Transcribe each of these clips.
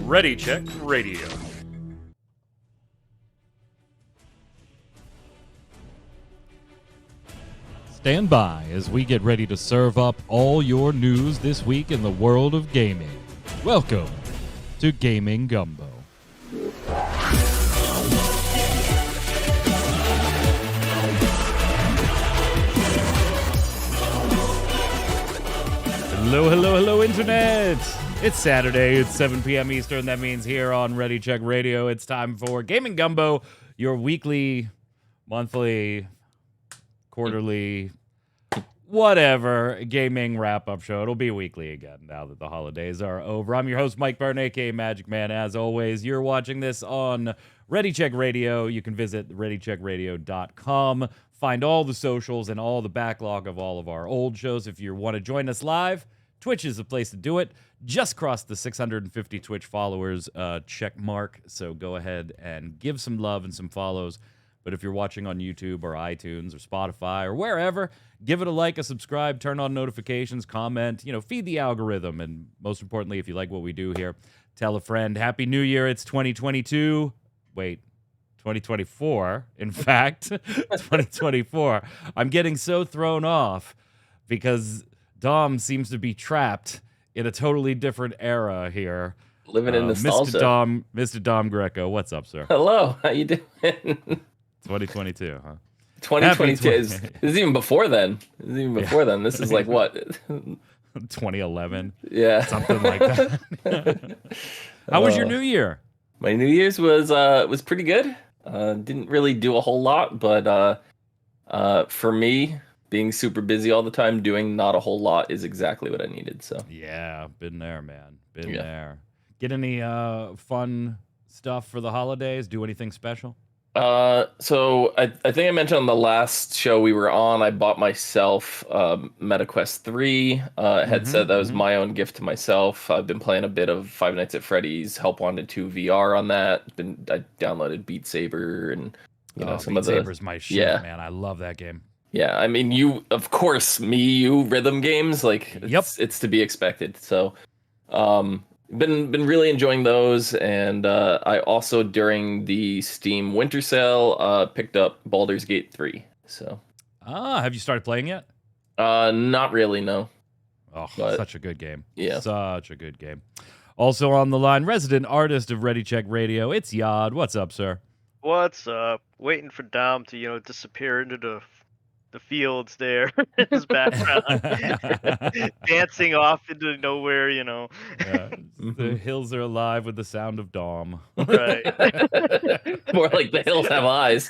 Ready Check Radio. Stand by as we get ready to serve up all your news this week in the world of gaming. Welcome to Gaming Gumbo. Hello, hello, hello, Internet! It's Saturday, it's 7 p.m. Eastern. That means here on Ready Check Radio, it's time for Gaming Gumbo, your weekly, monthly, quarterly, whatever, gaming wrap-up show. It'll be weekly again now that the holidays are over. I'm your host, Mike Byrne, aka Magic Man. As always, you're watching this on Ready Check Radio. You can visit readycheckradio.com, find all the socials and all the backlog of all of our old shows. If you want to join us live, Twitch is the place to do it. Just crossed the 650 Twitch followers check mark, so go ahead and give some love and some follows. But if you're watching on YouTube or iTunes or Spotify or wherever, give it a like, a subscribe, turn on notifications, comment, feed the algorithm. And most importantly, if you like what we do here, tell a friend. Happy New Year. It's 2022. Wait, 2024. In fact, 2024. I'm getting so thrown off because Dom seems to be trapped in a totally different era here. Living in nostalgia. Mr. Dom Greco, what's up, sir? Hello, how you doing? 2022, huh? 2022 is even before then. This is like what? 2011. Yeah. Something like that. How was your New Year? My New Year's was pretty good. Didn't really do a whole lot, but for me, being super busy all the time, doing not a whole lot is exactly what I needed. So yeah, been there, man. Been there. Get any fun stuff for the holidays? Do anything special? So I think I mentioned on the last show we were on, I bought myself MetaQuest 3 headset. That was my own gift to myself. I've been playing a bit of Five Nights at Freddy's, Help Wanted 2 VR on that. I downloaded Beat Saber and some of the Beat Saber's my shit, man. I love that game. Yeah, I mean, you rhythm games, like it's to be expected. So been really enjoying those, and I also during the Steam winter sale picked up Baldur's Gate 3. So have you started playing yet? Not really, no. Oh, such a good game. Yeah, such a good game. Also on the line, resident artist of Ready Check Radio, it's Yod. What's up, sir? What's up? Waiting for Dom to disappear into the fields there in his background. Dancing off into nowhere, Yeah, the hills are alive with the sound of Dom. Right. More like the hills have eyes.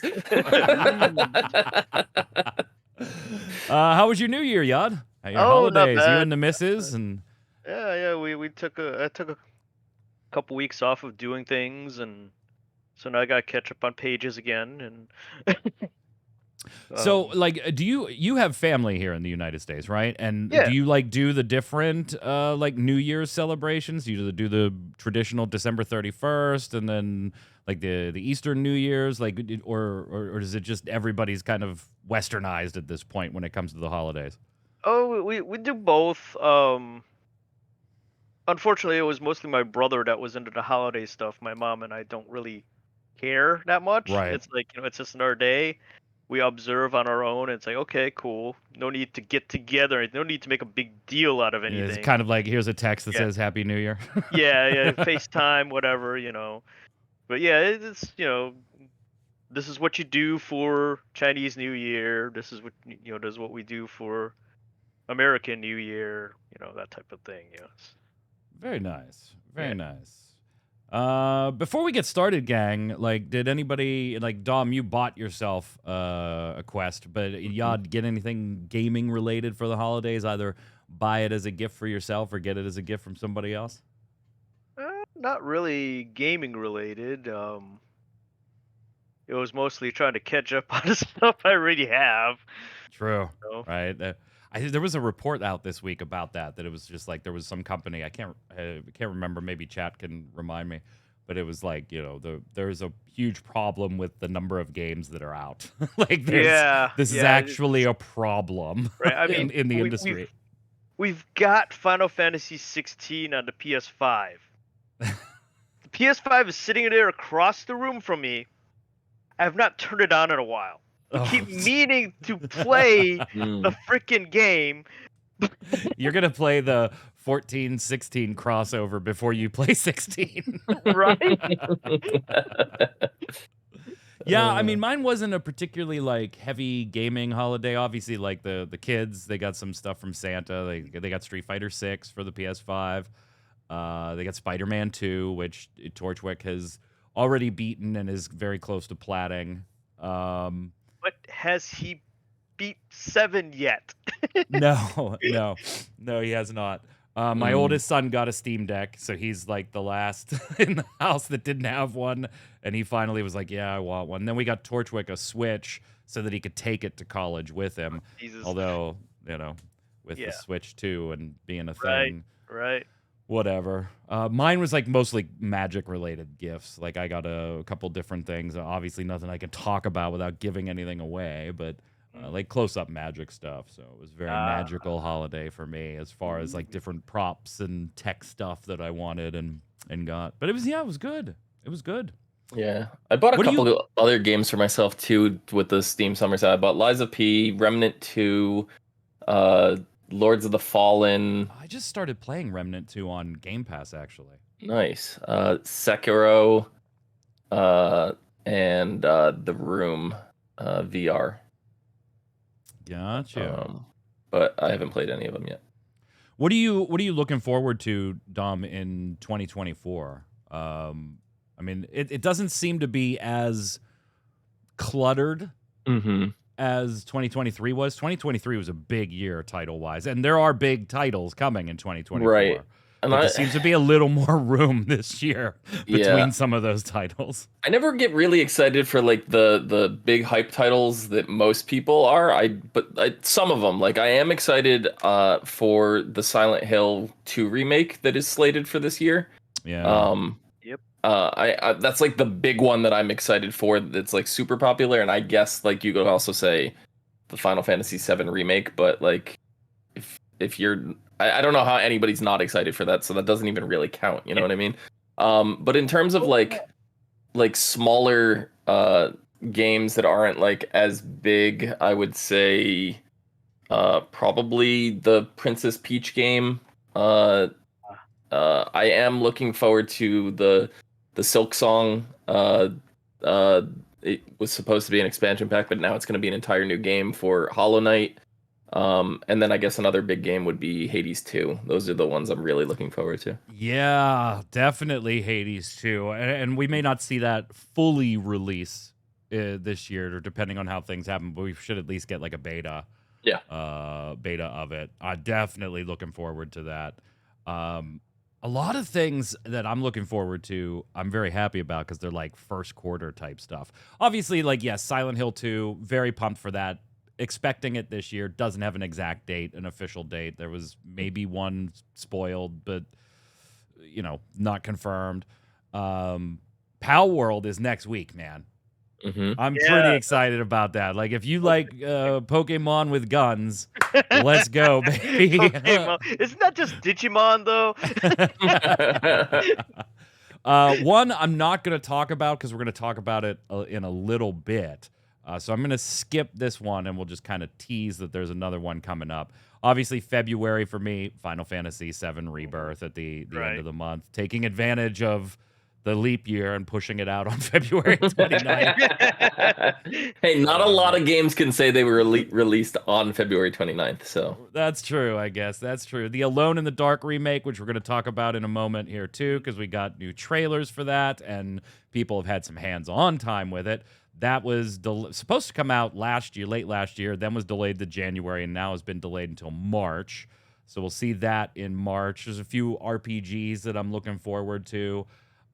How was your New Year, Yod? Your holidays, you and the missus, and yeah, I took a couple weeks off of doing things, and so now I got to catch up on pages again, and so, do you have family here in the United States, right? And do you do the different New Year's celebrations? Do you do the traditional December 31st, and then the Eastern New Year's, or is it just everybody's kind of westernized at this point when it comes to the holidays? Oh, we do both. Unfortunately, it was mostly my brother that was into the holiday stuff. My mom and I don't really care that much. Right. It's it's just another day. We observe on our own, and it's like, okay, cool. No need to get together. No need to make a big deal out of anything. It's kind of like, here's a text that says Happy New Year. yeah, FaceTime, whatever, But yeah, it's, this is what you do for Chinese New Year. This is what, this is what we do for American New Year, that type of thing, Very nice. Very nice. Before we get started, gang, did anybody, Dom, you bought yourself a Quest, but Yod, get anything gaming related for the holidays? Either buy it as a gift for yourself or get it as a gift from somebody else? Not really gaming related. It was mostly trying to catch up on the stuff I already have. True. Right. There was a report out this week about that it was just there was some company, I can't remember, maybe chat can remind me, but it was there's a huge problem with the number of games that are out. This is actually a problem, right? I mean, in the industry. we've got Final Fantasy 16 on the PS5. The PS5 is sitting there across the room from me. I have not turned it on in a while. I keep meaning to play the freaking game. You're going to play the 14-16 crossover before you play 16. Right? Yeah, I mean, mine wasn't a particularly like heavy gaming holiday. Obviously, like the kids, they got some stuff from Santa. They got Street Fighter 6 for the PS5. They got Spider-Man 2, which Torchwick has already beaten and is very close to platting. But has he beat 7 yet? No, he has not. My oldest son got a Steam Deck, so he's like the last in the house that didn't have one, and he finally was like, "Yeah, I want one." And then we got Torchwick a Switch so that he could take it to college with him. Jesus. Although, with the Yeah. Switch 2 and being a Right. thing, Right. whatever. Mine was like mostly Magic related gifts. Like I got a couple different things. Obviously, nothing I can talk about without giving anything away, but. Like close-up Magic stuff, so it was a very magical holiday for me as far as like different props and tech stuff that I wanted and got. But it was good. It was good. Yeah, I bought a couple of other games for myself too with the Steam Summer Sale. I bought Lies of P, Remnant 2, Lords of the Fallen. I just started playing Remnant 2 on Game Pass actually. Nice. Sekiro, and The Room, VR. Gotcha. But I haven't played any of them yet. What are you looking forward to, Dom, in 2024? I mean, it doesn't seem to be as cluttered as 2023 was. 2023 was a big year title-wise, and there are big titles coming in 2024. Right. And there seems to be a little more room this year between some of those titles. I never get really excited for like the big hype titles that most people are. But some of them, like I am excited for the Silent Hill 2 remake that is slated for this year. Yeah. Yep. I that's like the big one that I'm excited for. That's like super popular, and I guess like you could also say the Final Fantasy VII remake. But like if you're I don't know how anybody's not excited for that, so that doesn't even really count. You know what I mean? But in terms of like smaller games that aren't like as big, I would say probably the Princess Peach game. I am looking forward to the Silk Song. It was supposed to be an expansion pack, but now it's going to be an entire new game for Hollow Knight. And then I guess another big game would be Hades 2. Those are the ones I'm really looking forward to. Yeah, definitely Hades 2. And we may not see that fully release this year, or depending on how things happen, but we should at least get like a beta. Yeah. Beta of it. Definitely looking forward to that. A lot of things that I'm looking forward to, I'm very happy about because they're like first quarter type stuff. Obviously, like, yes, Silent Hill 2, very pumped for that. Expecting it this year. Doesn't have an exact date, an official date. There was maybe one spoiled, but not confirmed. Palworld is next week, man. I'm pretty excited about that. Like, if you like Pokemon with guns, let's go, baby. Isn't that just Digimon, though? One I'm not going to talk about because we're going to talk about it in a little bit. So I'm going to skip this one, and we'll just kind of tease that there's another one coming up. Obviously, February for me, Final Fantasy VII Rebirth at the end of the month, taking advantage of the leap year and pushing it out on February 29th. Hey, not a lot of games can say they were released on February 29th, so. That's true, I guess. That's true. The Alone in the Dark remake, which we're going to talk about in a moment here, too, because we got new trailers for that, and people have had some hands-on time with it. That was supposed to come out late last year, then was delayed to January, and now has been delayed until March. So we'll see that in March. There's a few RPGs that I'm looking forward to.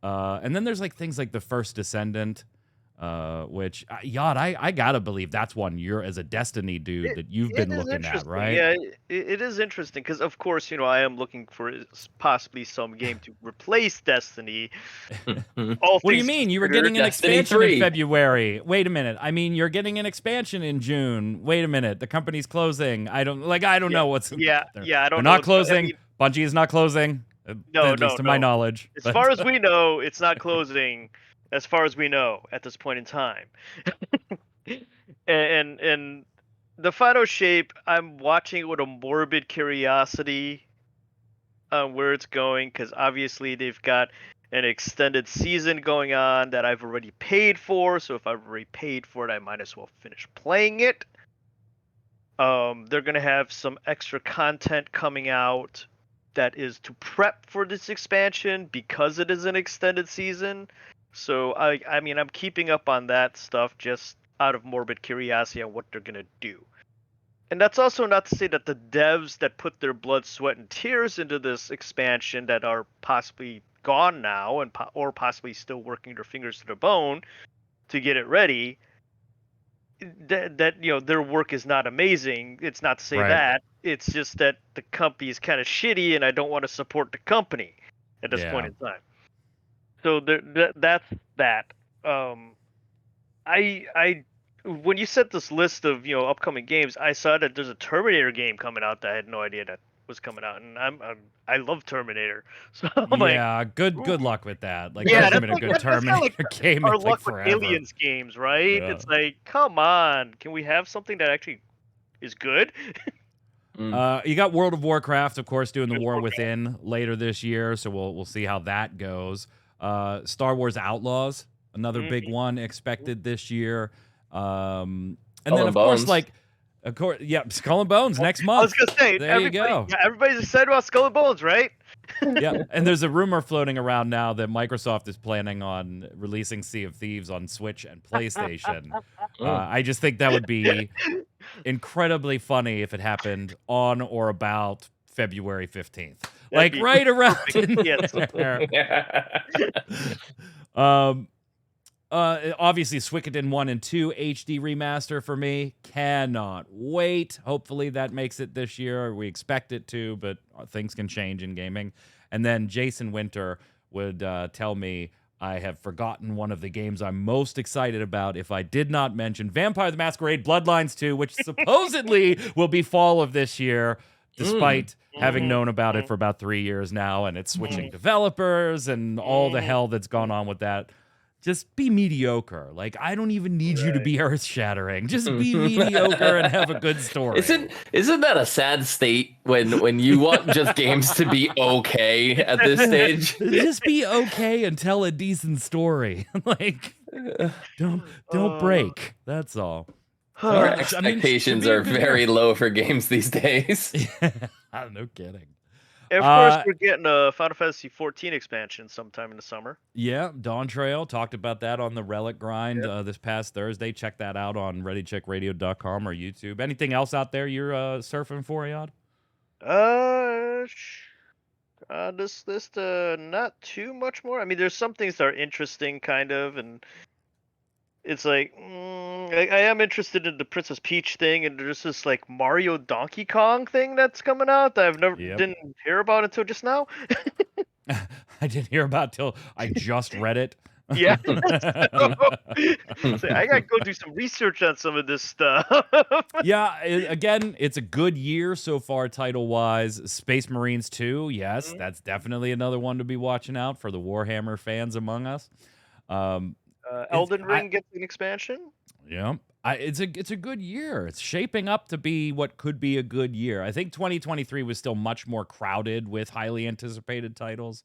And then there's like things like The First Descendant, Which Yod, I gotta believe that's one you're as a Destiny dude that you've It been is looking at, interesting. right? Yeah, it is interesting because, of course, I am looking for possibly some game to replace Destiny. All What do you things mean? You were considered. getting an Destiny expansion in 3. February. Wait a minute. I mean, you're getting an expansion in June. Wait a minute. The company's closing. I don't Yeah, know what's yeah, they're, yeah. I they're don't know not what's going. I closing. mean, Bungie is not closing, no, at least no, to my no. knowledge. As But far as we know, it's not closing. As far as we know at this point in time. And the final shape, I'm watching it with a morbid curiosity on where it's going, because obviously they've got an extended season going on that I've already paid for. So if I've already paid for it, I might as well finish playing it. They're gonna have some extra content coming out that is to prep for this expansion because it is an extended season. So I mean, I'm keeping up on that stuff just out of morbid curiosity on what they're gonna do. And that's also not to say that the devs that put their blood, sweat, and tears into this expansion that are possibly gone now and or possibly still working their fingers to the bone to get it ready, that their work is not amazing. It's not to say right. that. It's just that the company is kind of shitty, and I don't want to support the company at this point Yeah. in time. So that's that. Um, I when you set this list of upcoming games, I saw that there's a Terminator game coming out that I had no idea that was coming out, and I love Terminator, so I'm like, Yeah, good ooh. luck with that. Like there Yeah, hasn't that's been a like good that's kind of like Terminator game in our like luck with forever. Aliens games, right? Yeah. It's like, come on, can we have something that actually is good? You got World of Warcraft, of course, doing the Just War Warcraft. Within later this year, so we'll see how that goes. Star Wars Outlaws, another big Mhm. one expected this year. And Skull then and of course, Bones. like, of course, yeah, Skull and Bones next I was month. gonna say There you go. everybody's excited about Skull and Bones, right? Yeah, and there's a rumor floating around now that Microsoft is planning on releasing Sea of Thieves on Switch and PlayStation. I just think that would be incredibly funny if it happened on or about February 15th. That'd Like be right around perfect. in Yes. there. um Obviously Suikoden 1 and 2 HD remaster for me. Cannot wait. Hopefully that makes it this year. We expect it to, but things can change in gaming. And then Jason Winter would tell me I have forgotten one of the games I'm most excited about if I did not mention Vampire the Masquerade Bloodlines 2, which supposedly will be fall of this year, despite having known about it for about 3 years now, and it's switching developers and all the hell that's gone on with that. Just be mediocre. Like, I don't even need you to be earth-shattering. Just be mediocre and have a good story. Isn't that a sad state when you want just games to be okay at this stage? Just be okay and tell a decent story. Like, don't break. That's all. Our I mean, expectations should be a are good very year. low for games these days. No kidding. And of course, we're getting a Final Fantasy 14 expansion sometime in the summer. Yeah, Dawn Trail, talked about that on the Relic Grind this past Thursday. Check that out on ReadyCheckRadio.com or YouTube. Anything else out there you're surfing for, Yad? This list, not too much more. I mean, there's some things that are interesting, kind of, and it's like, I am interested in the Princess Peach thing, and there's this like Mario Donkey Kong thing that's coming out that I've never didn't hear about until just now. I didn't hear about till I just read it. Yeah. So I gotta go do some research on some of this stuff. Yeah, again, it's a good year so far title-wise. Space Marines 2, yes, that's definitely another one to be watching out for the Warhammer fans among us. Elden Ring gets an expansion. Yeah, it's a good year. It's shaping up to be what could be a good year. I think 2023 was still much more crowded with highly anticipated titles.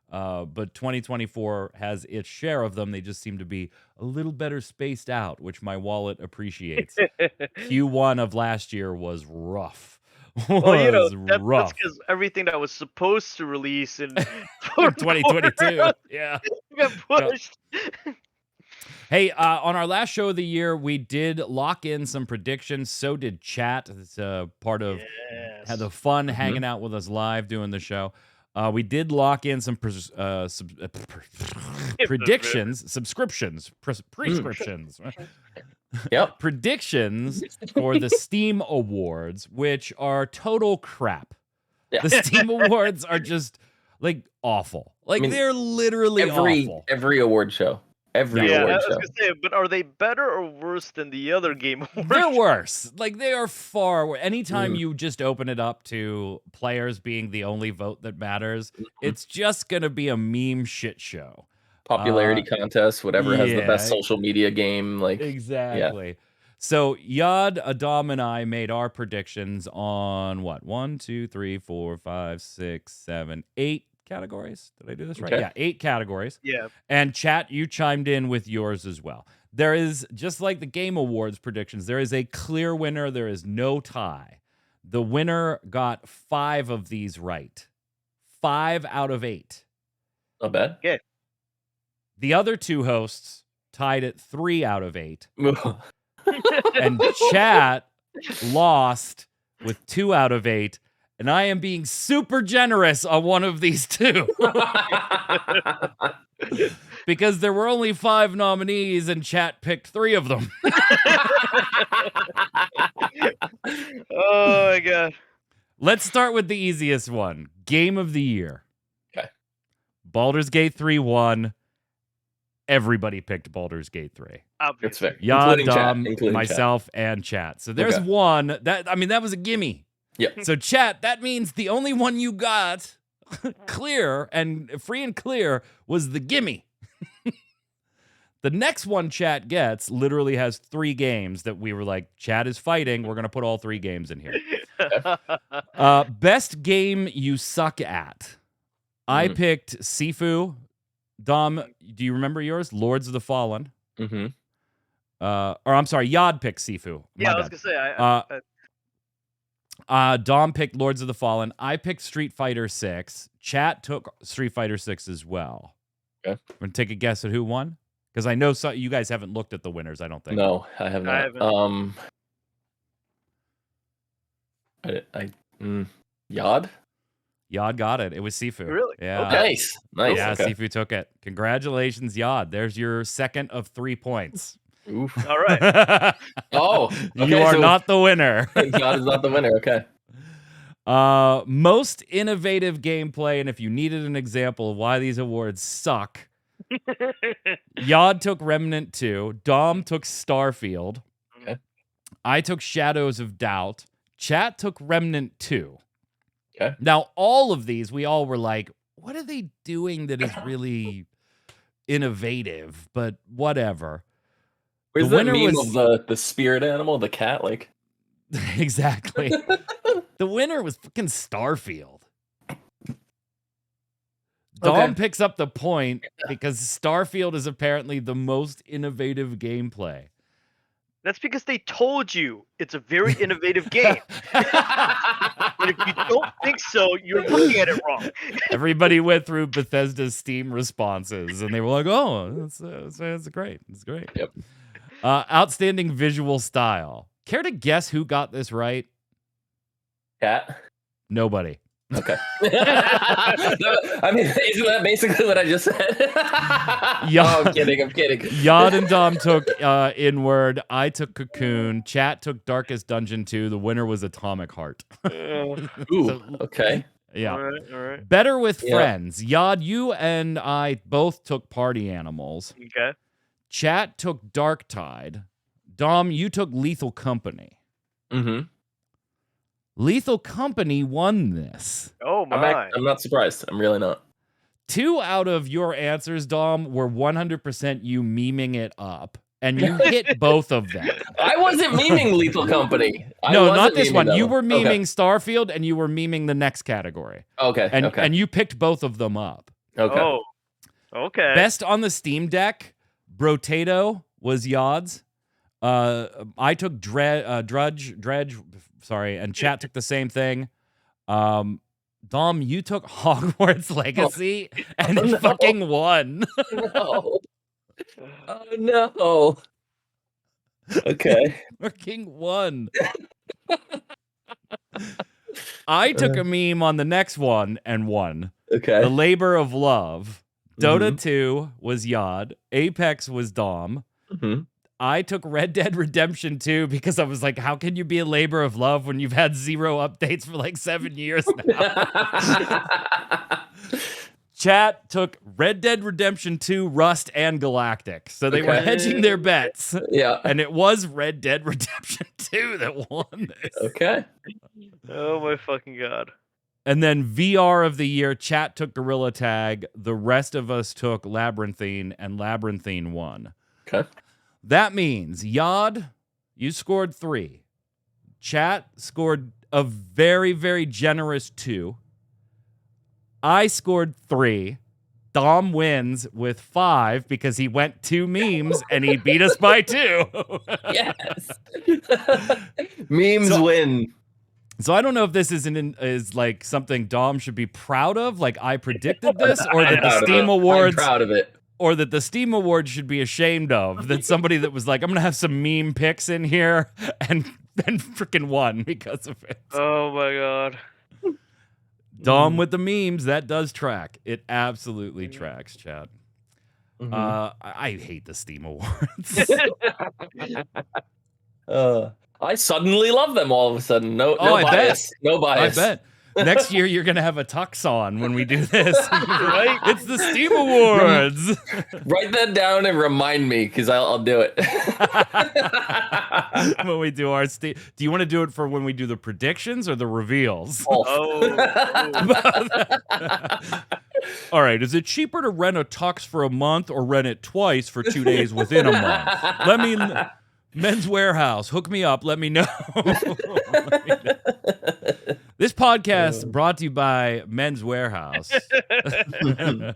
But 2024 has its share of them. They just seem to be a little better spaced out, which my wallet appreciates. Q1 of last year was rough. Well, that's rough. because everything that was supposed to release in 2022, yeah, got pushed. Hey, on our last show of the year, we did lock in some predictions. So did chat. It's part of had the fun hanging out with us live doing the show. We did lock in some predictions, subscriptions, prescriptions. Yep. Predictions for the Steam Awards, which are total crap. Yeah. The Steam Awards are just like awful. Like they're literally awful. Every award show. Every Yeah, I award was show. gonna say, but are they better or worse than the other Game Awards? They're worse. Like they are far worse. Anytime you just open it up to players being the only vote that matters, it's just gonna be a meme shit show. Popularity contest, whatever has the best yeah. social media game. Like Exactly. Yeah. So Yad, Adam, and I made our predictions on what? 1, 2, 3, 4, 5, 6, 7, 8 categories. Did I do this right? Okay. Yeah, 8 categories. Yeah. And chat, you chimed in with yours as well. There is, just like the Game Awards predictions, there is a clear winner. There is no tie. The winner got 5 of these right. 5 out of 8. Not bad. Okay. The other 2 hosts tied at 3 out of 8. And chat lost with 2 out of 8. And I am being super generous on one of these 2. Because there were only 5 nominees and chat picked 3 of them. Oh my god. Let's start with the easiest one. Game of the year. Okay. Baldur's Gate 3 won. Everybody picked Baldur's Gate 3. That's fair. Yad, Including chat, Dom, including myself, and chat. So there's one. That was a gimme. Yep. So chat, that means the only one you got clear and free and clear was the gimme. The next one chat gets literally has 3 games that we were like, chat is fighting. We're going to put all 3 games in here. Best game you suck at. I picked Sifu. Dom, do you remember yours? Lords of the Fallen. Mm-hmm. Or I'm sorry, Yad picked Sifu. Yeah, I was gonna say Dom picked Lords of the Fallen. I picked Street Fighter 6. Chat took Street Fighter 6 as well. Okay. I'm gonna take a guess at who won, because I know you guys haven't looked at the winners. I don't think. No, I have not. Yad? Yad got it. It was Sifu. Really? Yeah. Okay. Nice. Yeah, Okay. Sifu took it. Congratulations, Yad. There's your second of 3 points. Oof. All right. Oh, okay, you are so not the winner. Yad is not the winner. Okay. Most innovative gameplay, and if you needed an example of why these awards suck, Yad took Remnant 2, Dom took Starfield, Okay. I took Shadows of Doubt, Chat took Remnant 2. Okay. Now, all of these, we all were like, what are they doing that is really innovative? But whatever. Where's The that winner meme was- of the spirit animal, the cat? Like, Exactly. The winner was fucking Starfield. Dom picks up the point because Starfield is apparently the most innovative gameplay. That's because they told you it's a very innovative game. And if you don't think so, you're looking at it wrong. Everybody went through Bethesda's Steam responses, and they were like, "Oh, that's great. It's great." Yep. Outstanding visual style. Care to guess who got this right? cat? Nobody. Okay. I mean, isn't that basically what I just said? Yeah. Oh, I'm kidding. Yad and Dom took Inward. I took Cocoon. Chat took Darkest Dungeon 2. The winner was Atomic Heart. Ooh, okay. Yeah. All right. Better with Friends. Yad, you and I both took Party Animals. Okay. Chat took Dark Tide. Dom, you took Lethal Company. Mm-hmm. Lethal Company won this. Oh my. I'm not surprised. I'm really not. 2 out of your answers, Dom, were 100% you memeing it up. And you hit both of them. I wasn't memeing Lethal Company. No, not this one. Them. You were memeing Starfield, and you were memeing the next category. Okay. And you picked both of them up. Okay. Oh. Okay. Best on the Steam Deck, Brotato was Yod's. I took Dredge, sorry, and Chat took the same thing. Dom, you took Hogwarts Legacy and it fucking won. No. Oh no. Okay. Fucking won. I took a meme on the next one and won. Okay. The Labor of Love. Dota Mhm. 2 was Yod. Apex was Dom. Mm-hmm. I took Red Dead Redemption 2 because I was like, how can you be a labor of love when you've had 0 updates for like 7 years now? Chat took Red Dead Redemption 2, Rust, and Galactic. So they were Okay. hedging their bets. Yeah. And it was Red Dead Redemption 2 that won this. Okay. Oh my fucking god. And then VR of the year, chat took Gorilla Tag. The rest of us took Labyrinthine, and Labyrinthine won. Okay. That means, Yod, you scored 3. Chat scored a very, very generous 2. I scored 3. Dom wins with 5 because he went 2 memes and he beat us by 2. Yes. Memes So- win. So I don't know if this is like something Dom should be proud of, like I predicted this, or that the Steam I'm Awards, proud of it. or that the Steam Awards should be ashamed of. That somebody that was like, I'm gonna have some meme pics in here, and freaking won because of it. Oh my god. Dom with the memes, that does track. It absolutely tracks, chat. I hate the Steam Awards. I suddenly love them all of a sudden. No I bias. bet. No I bias. bet. Next year you're gonna have a tux on when we do this. Right? It's the Steam Awards. Write that down and remind me, because I'll do it. When we do our Steam. Do you want to do it for when we do the predictions or the reveals? Oh. All right. Is it cheaper to rent a tux for a month or rent it twice for 2 days within a month? Let me. Men's Warehouse, hook me up. Let me know. This podcast brought to you by Men's Warehouse. If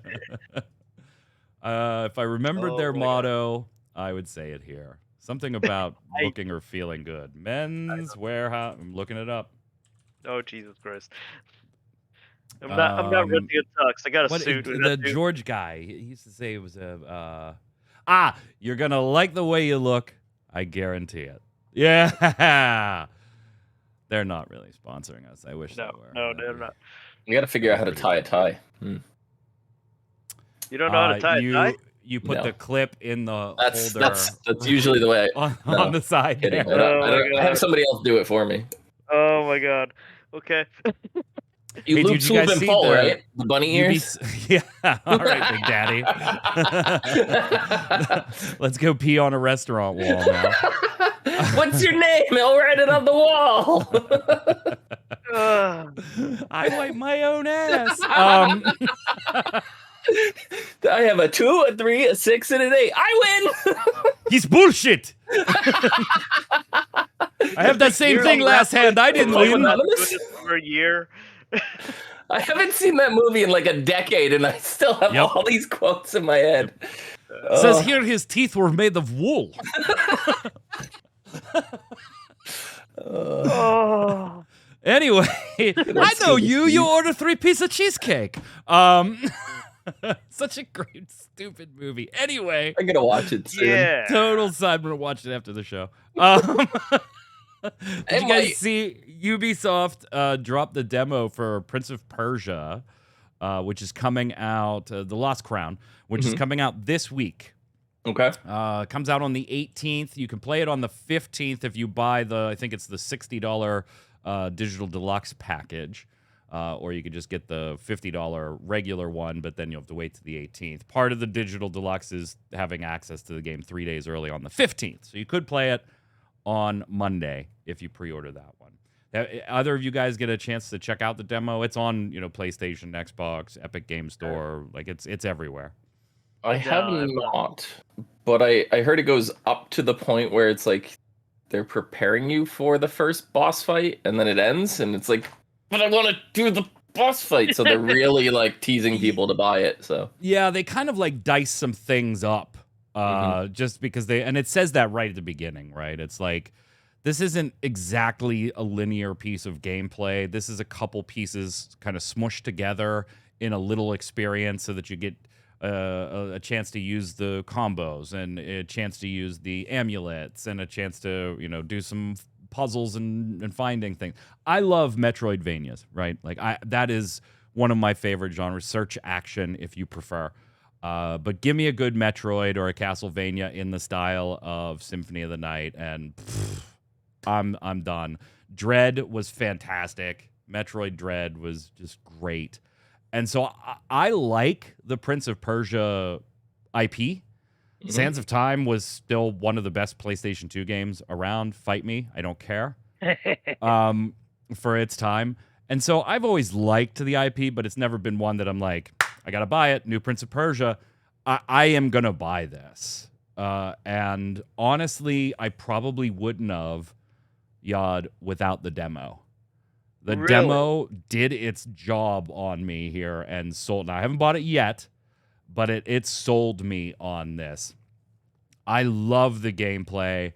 I remembered their motto, I would say it here. Something about looking or feeling good. Men's Warehouse. I'm looking it up. Oh Jesus Christ. I'm not renting a tux. I got a suit. The George guy, he used to say it was a you're gonna like the way you look. I guarantee it. Yeah. They're not really sponsoring us. I wish they were. No, they're not. You got to figure out how to tie a tie. You don't know how to tie a tie? You put the clip in the That's holder that's usually the way. on the side. Kidding. There. I have somebody else do it for me. Oh my god. Okay. You Hey, loop, did you swoop, guys and see pull, the- right? The bunny ears. Yeah. All right, Big Daddy. Let's go pee on a restaurant wall now. What's your name? I'll write it on the wall. I wipe my own ass. I have a 2, a 3, a 6, and an 8. I win. He's bullshit. I have that same thing last hand. I didn't win. For a year. I haven't seen that movie in like a decade, and I still have all these quotes in my head. Says here his teeth were made of wool. Anyway, I know you. You order 3 pieces of cheesecake. Such a great, stupid movie. Anyway, I'm gonna watch it soon. Yeah. total side. I'm gonna watch it after the show. Did you guys see Ubisoft drop the demo for Prince of Persia, which is coming out, The Lost Crown, which is coming out this week. Okay. Comes out on the 18th. You can play it on the 15th if you buy I think it's the $60 digital deluxe package. Or you could just get the $50 regular one, but then you'll have to wait to the 18th. Part of the digital deluxe is having access to the game 3 days early on the 15th. So you could play it on Monday if you pre-order that one. Either of you guys get a chance to check out the demo? It's on, PlayStation, Xbox, Epic Game Store. Like it's everywhere. I have not, but I heard it goes up to the point where it's like they're preparing you for the first boss fight, and then it ends, and it's like, but I want to do the boss fight. So they're really like teasing people to buy it. So yeah, they kind of like dice some things up, just because and it says that right at the beginning, right? It's like, this isn't exactly a linear piece of gameplay. This is a couple pieces kind of smushed together in a little experience so that you get a chance to use the combos and a chance to use the amulets and a chance to, do some puzzles and finding things. I love Metroidvanias, right? Like that is one of my favorite genres, search action, if you prefer. But give me a good Metroid or a Castlevania in the style of Symphony of the Night, and I'm done. Dread was fantastic. Metroid Dread was just great. And so I like the Prince of Persia IP. Mm-hmm. Sands of Time was still one of the best PlayStation 2 games around. Fight me. I don't care. For its time. And so I've always liked the IP, but it's never been one that I'm like, I got to buy it. New Prince of Persia. I am going to buy this. And honestly, I probably wouldn't have, Yod, without the demo. The demo did its job on me here and sold. Now, I haven't bought it yet, but it sold me on this. I love the gameplay.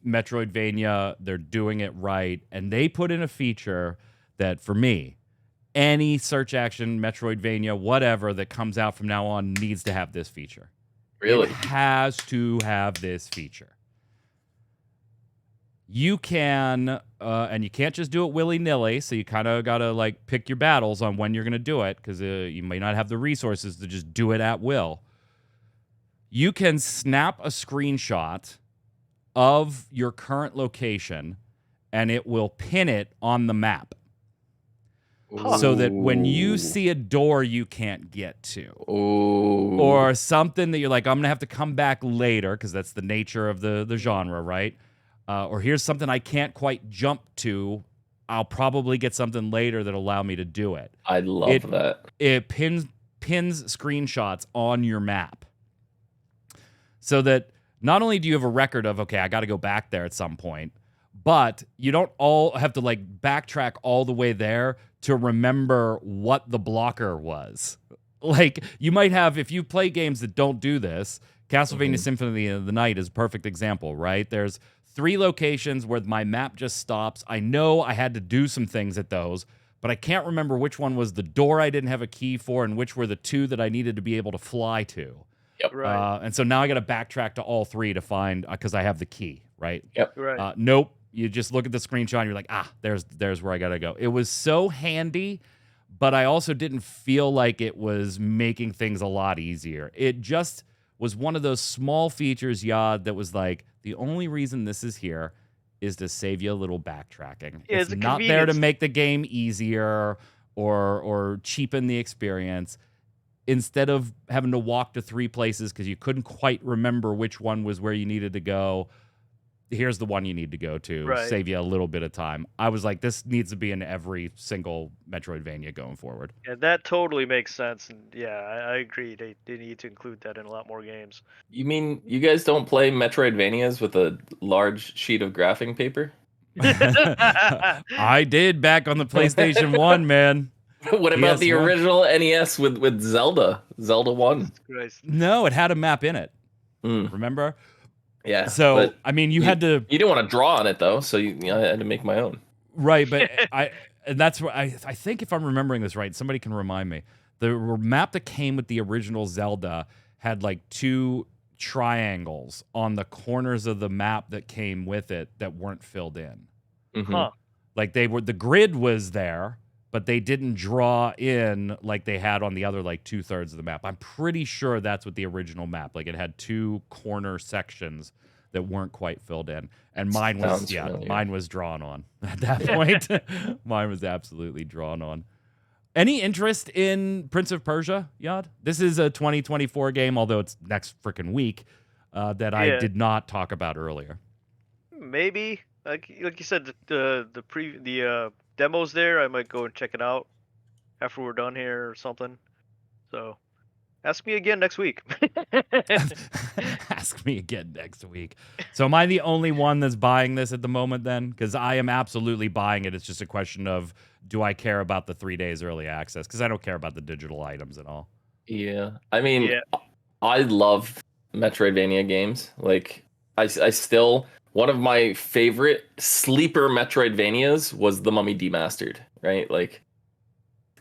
Metroidvania, they're doing it right. And they put in a feature that, for me, any search action, Metroidvania, whatever that comes out from now on needs to have this feature. Really? It has to have this feature. You can, and you can't just do it willy-nilly, so you kind of got to like pick your battles on when you're going to do it, because you may not have the resources to just do it at will. You can snap a screenshot of your current location, and it will pin it on the map. Ooh. So that when you see a door you can't get to, ooh, or something that you're like, I'm going to have to come back later, because that's the nature of the genre, right? Or here's something I can't quite jump to, I'll probably get something later that'll allow me to do it. I love that. It pins screenshots on your map. So that not only do you have a record of, okay, I got to go back there at some point, but you don't all have to like backtrack all the way there to remember what the blocker was. Like, you might have, if you play games that don't do this, Castlevania Symphony of the Night is a perfect example, right? There's 3 locations where my map just stops. I know I had to do some things at those, but I can't remember which one was the door I didn't have a key for and which were the 2 that I needed to be able to fly to. Yep. Right. And so now I got to backtrack to all 3 to find, because I have the key, right? Yep. Right. Nope. You just look at the screenshot and you're like, there's where I got to go. It was so handy, but I also didn't feel like it was making things a lot easier. It just was one of those small features, Yod, that was like, the only reason this is here is to save you a little backtracking. Yeah, it's not there to make the game easier or cheapen the experience. Instead of having to walk to 3 places because you couldn't quite remember which one was where you needed to go, here's the one you need to go to, right. Save you a little bit of time. I was like, this needs to be in every single Metroidvania going forward. Yeah, that totally makes sense. And yeah, I agree. They need to include that in a lot more games. You mean you guys don't play Metroidvanias with a large sheet of graphing paper? I did back on the PlayStation 1, man. What about the original NES with Zelda 1? No, it had a map in it. Remember? Yeah. So, I mean, you had to... You didn't want to draw on it, though, so I had to make my own. Right, but and that's what I think, if I'm remembering this right, somebody can remind me. The map that came with the original Zelda had like 2 triangles on the corners of the map that came with it that weren't filled in. Huh. Like the grid was there, but they didn't draw in like they had on the other like 2/3 of the map. I'm pretty sure that's what the original map, like it had 2 corner sections that weren't quite filled in. And mine was drawn on at that point. Mine was absolutely drawn on. Any interest in Prince of Persia, Yod? This is a 2024 game, although it's next freaking week, that I did not talk about earlier. Maybe, like you said, the demos there, I might go and check it out after we're done here or something. So ask me again next week. Ask me again next week. So am I the only one that's buying this at the moment then? Because I am absolutely buying it. It's just a question of, do I care about the 3 days early access? Because I don't care about the digital items at all. Yeah. I mean, I love Metroidvania games. Like, I still... One of my favorite sleeper Metroidvanias was The Mummy Demastered, right? Like,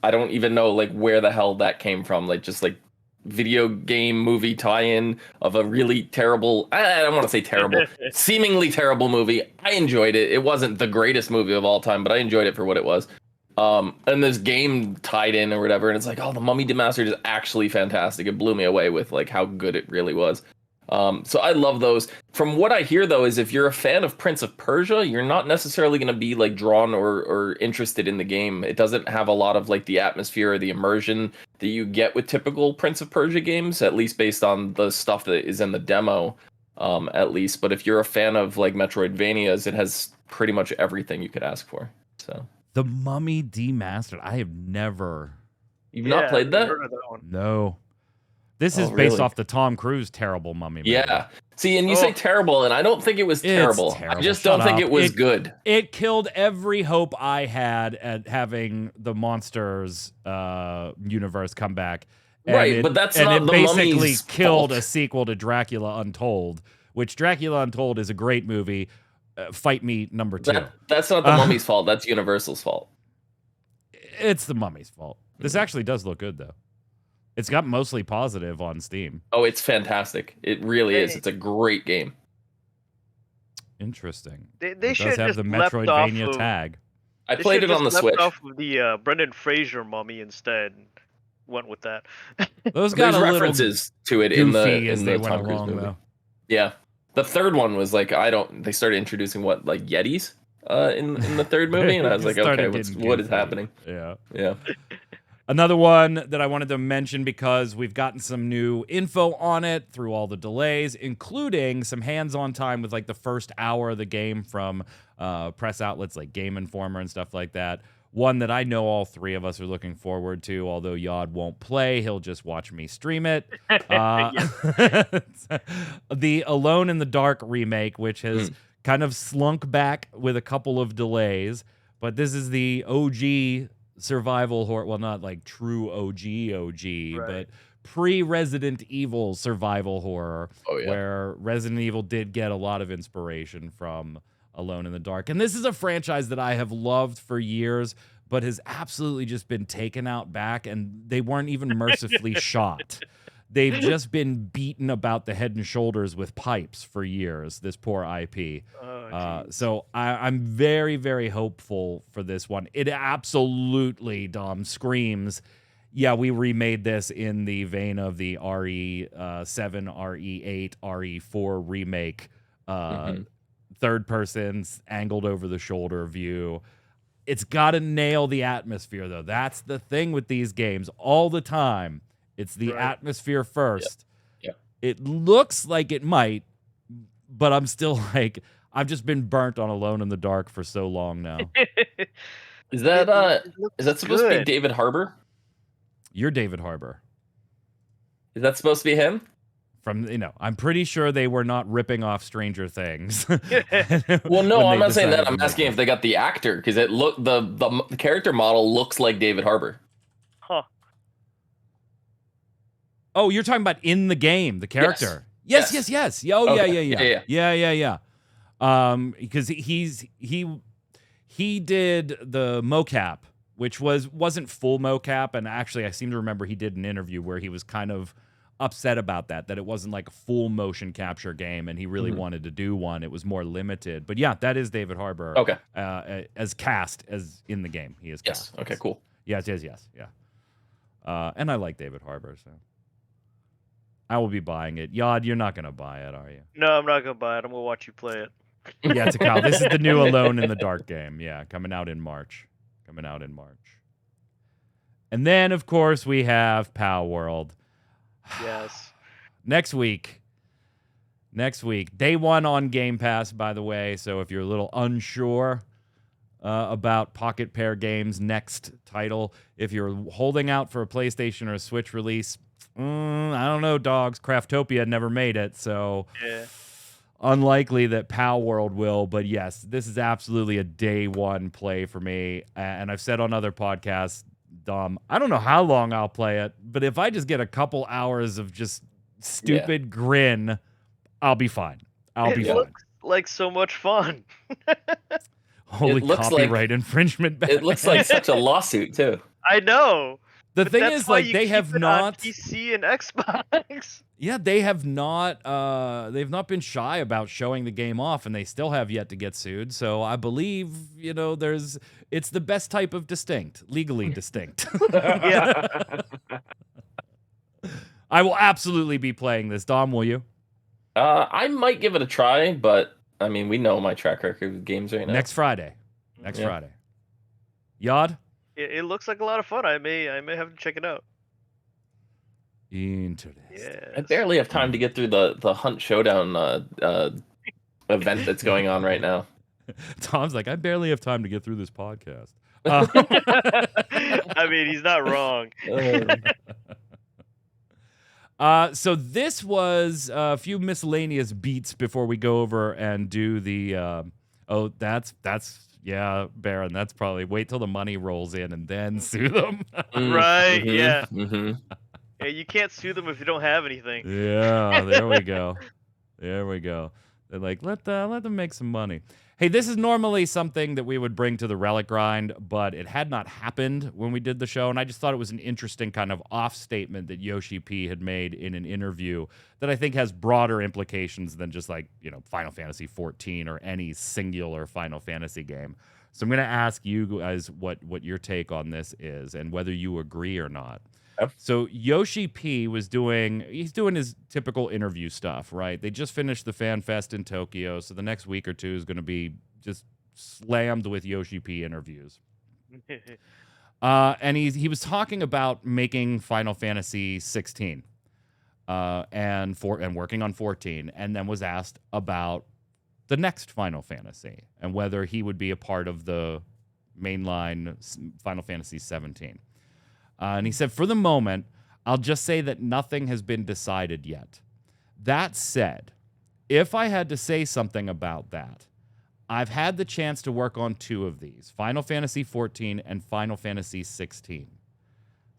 I don't even know like where the hell that came from. Like, just like video game movie tie-in of a really terrible, I don't want to say terrible, seemingly terrible movie. I enjoyed it. It wasn't the greatest movie of all time, but I enjoyed it for what it was. And this game tied in or whatever, and it's like, oh, the Mummy Demastered is actually fantastic. It blew me away with like how good it really was. So I love those. From what I hear though, is if you're a fan of Prince of Persia, you're not necessarily going to be like drawn or interested in the game. It doesn't have a lot of like the atmosphere or the immersion that you get with typical Prince of Persia games, at least based on the stuff that is in the demo, at least. But if you're a fan of like Metroidvanias, it has pretty much everything you could ask for. So The Mummy Demastered. I have never. you've not played that? Heard of that one. No. This is based off the Tom Cruise terrible Mummy movie. Yeah. See, and you say terrible, and I don't think it was terrible. I just don't think it was good. It killed every hope I had at having the Monsters universe come back. Right, but that's not the basically Mummy's killed fault. a sequel to Dracula Untold, which Dracula Untold is a great movie. Fight Me number 2. That's not the Mummy's fault. That's Universal's fault. It's the Mummy's fault. This actually does look good, though. It's got mostly positive on Steam. Oh, it's fantastic. It really is. It's a great game. Interesting. They It should does have just the left Metroidvania off of, tag. I they played should it on the just left Switch. off of the Brendan Fraser Mummy instead. Went with that. Those got There's a references to it little in the goofy as in they the went Tom Cruise along, movie. though. Yeah, the third one was like they started introducing what like Yetis in the third movie, and I was like, okay, what is happening? Yeah. Yeah. Another one that I wanted to mention because we've gotten some new info on it through all the delays, including some hands-on time with like the first hour of the game from press outlets like Game Informer and stuff like that. One that I know all three of us are looking forward to, although Yod won't play. He'll just watch me stream it. The Alone in the Dark remake, which has kind of slunk back with a couple of delays. But this is the OG survival horror. Well, not like true OG, but pre-Resident Evil survival horror, where Resident Evil did get a lot of inspiration from Alone in the Dark. And this is a franchise that I have loved for years, but has absolutely just been taken out back, and they weren't even mercifully shot. They've just been beaten about the head and shoulders with pipes for years, this poor IP. So I'm very, very hopeful for this one. It absolutely, Dom, screams, yeah, we remade this in the vein of the RE7, RE8, RE4 remake, third person's angled over the shoulder view. It's got to nail the atmosphere, though. That's the thing with these games all the time. It's the atmosphere first. Yeah. It looks like it might, but I'm still like, I've just been burnt on Alone in the Dark for so long now. Is that supposed to be David Harbour? You're David Harbour. Is that supposed to be him? From, I'm pretty sure they were not ripping off Stranger Things. Well, no, I'm not saying that. I'm asking if they got the actor, because the character model looks like David Harbour. Huh. Oh, you're talking about in the game, the character. Yes. Oh, Okay. Yeah. Because he did the mocap, which wasn't full mocap, and actually I seem to remember he did an interview where he was kind of upset about that it wasn't like a full motion capture game, and he really wanted to do one. It was more limited. But yeah, that is David Harbour. Okay. As cast as in the game. He is cast. Yes. Okay, cool. Yes. Yeah. And I like David Harbour, so I will be buying it. Yod, you're not going to buy it, are you? No, I'm not gonna buy it. I'm gonna watch you play it. Yeah, Takal. This is the new Alone in the Dark game. Yeah, coming out in March. And then, of course, we have palworld. Yes. Next week. Day one on Game Pass, by the way. So if you're a little unsure about Pocket Pair Games' next title, if you're holding out for a PlayStation or a Switch release, I don't know, dogs. Craftopia never made it, so unlikely that palworld will. But yes, this is absolutely a day one play for me. And I've said on other podcasts, Dom, I don't know how long I'll play it, but if I just get a couple hours of just stupid grin, I'll be fine. It looks like so much fun. Holy copyright infringement. It looks like such a lawsuit, too. I know. The But thing that's is, why like, you they keep have it on not. PC and Xbox. Yeah, they have not. They've not been shy about showing the game off, and they still have yet to get sued. So I believe, it's the best type of distinct, legally distinct. Yeah. I will absolutely be playing this. Dom, will you? I might give it a try, but I mean, we know my track record with games right now. Next Friday. Next Yeah. Friday. Yod? It looks like a lot of fun. I may have to check it out. Interesting. Yeah. I barely have time to get through the Hunt Showdown event that's going on right now. Tom's like, I barely have time to get through this podcast. I mean, he's not wrong. So this was a few miscellaneous beats before we go over and do the. That's Baron. That's probably wait till the money rolls in and then sue them. Right, yeah. Mm-hmm. Yeah, you can't sue them if you don't have anything. Yeah, there we go. There we go. They're like, let them make some money. Hey, this is normally something that we would bring to the Relic Grind, but it had not happened when we did the show, and I just thought it was an interesting kind of off statement that Yoshi P had made in an interview that I think has broader implications than just like, Final Fantasy 14 or any singular Final Fantasy game. So I'm going to ask you guys what your take on this is and whether you agree or not. Yep. So Yoshi P he's doing his typical interview stuff, right? They just finished the Fan Fest in Tokyo, so the next week or two is going to be just slammed with Yoshi P interviews. And he was talking about making Final Fantasy 16 and working on 14, and then was asked about the next Final Fantasy and whether he would be a part of the mainline Final Fantasy 17. And he said, for the moment, I'll just say that nothing has been decided yet. That said, if I had to say something about that, I've had the chance to work on two of these, Final Fantasy 14 and Final Fantasy 16.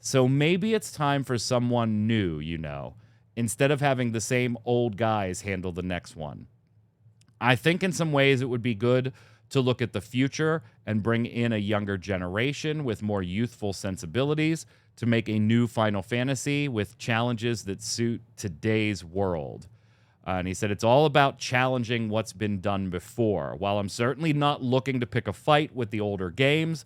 So maybe it's time for someone new, instead of having the same old guys handle the next one. I think in some ways it would be good to look at the future and bring in a younger generation with more youthful sensibilities to make a new Final Fantasy with challenges that suit today's world. And he said, it's all about challenging what's been done before. While I'm certainly not looking to pick a fight with the older games,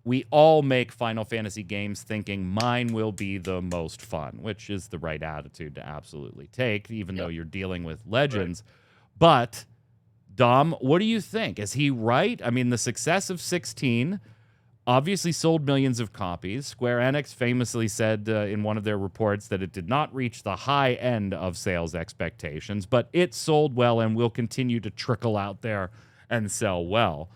we all make Final Fantasy games thinking mine will be the most fun, which is the right attitude to absolutely take, even though you're dealing with legends. Right. But Dom, what do you think? Is he right? I mean, the success of 16 obviously sold millions of copies. Square Enix famously said in one of their reports that it did not reach the high end of sales expectations, but it sold well and will continue to trickle out there and sell well.